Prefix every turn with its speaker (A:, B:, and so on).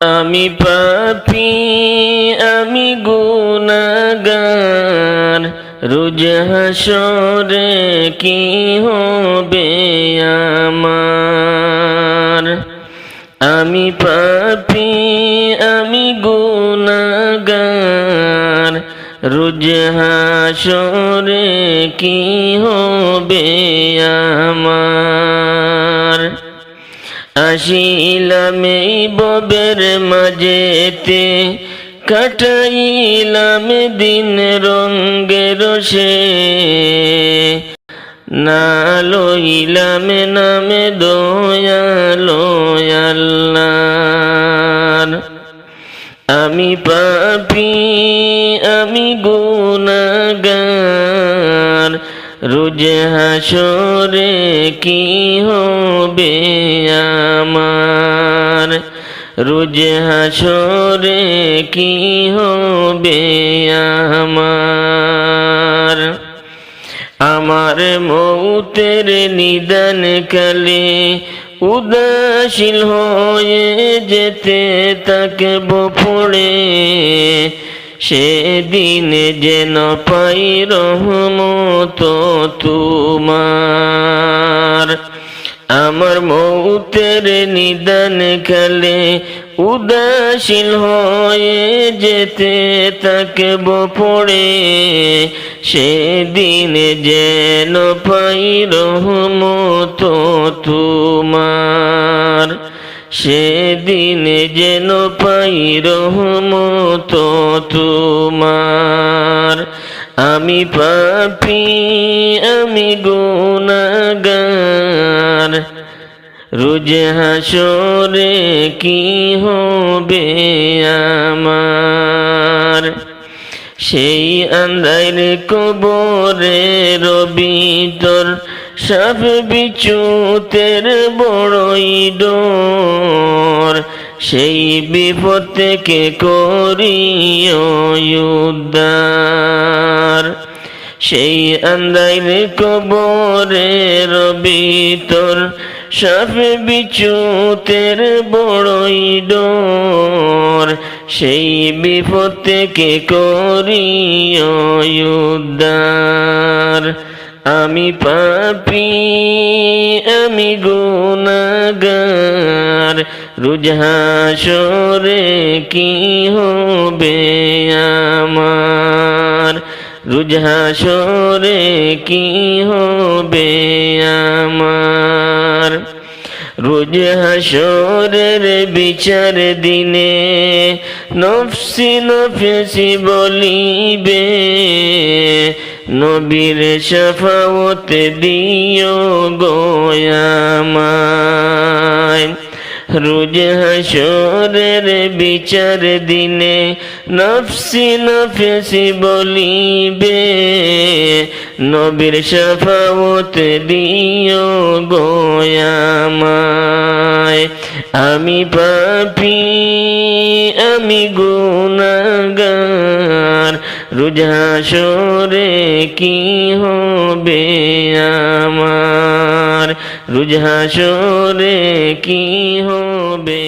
A: আমি পাপী, আমি গুনাহগার, রোজ হাসরে কি হবে আমার। আমি পাপী, আমি গুনাহগার, রোজ হাসরে কি হবে আমার। আসিলাম এই ববের মাঝেতে, কাটাইলাম দিন রঙ্গে রসে, না লইলাম নামে দয়ালো আল্লাহর। আমি পাপী, আমি গুনাহগার, রোজ হাসরে কি হবে আমার। রোজ হাসরে কি হবে আমার। আমার মৌতের নিদান কালে উদাসীন হয়ে যেতে থাকব পড়ে, সেদিন যেন পাই রহমত তোমার। আমার মৌতের নিদান কালে উদাসীন হয়ে যেতে থাকব পড়ে, সেদিন যেন পাই রহমত তোমার। সেদিন যেন পাই রহমত তোমার। আমি পাপী, আমি গুনাহগার, রোজ হাসরে কি হবে আমার। সেই আন্ধার কবরের ভিতর সাপ বিচ্যুতের বড়ই ডর, সেই বিপদ থেকে করিও উদ্ধার। সেই আন্ধার কবরের ভিতর সাপ বিচ্যুতের বড়ই ডর, সেই বিপদ থেকে করিও উদ্ধার। আমি পাপী, আমি গুনাহগার, রোজ হাসরে কি হবে আমার। রোজ হাসরে কি হবে আমার। রোজ হাসরের বিচার দিনে নফসি নফসি বলিবে, নবীর শাফাওয়াত দিও গো আমায়। রোজ হাসরের বিচার দিনে নফসি নফসি বলিবে, নবীর শাফাওয়াত দিও গো আমায়। আমি পাপী, আমি গুনাহগার, রোজ হাসরে কি হবে আমার। রোজ হাসরে কি হবে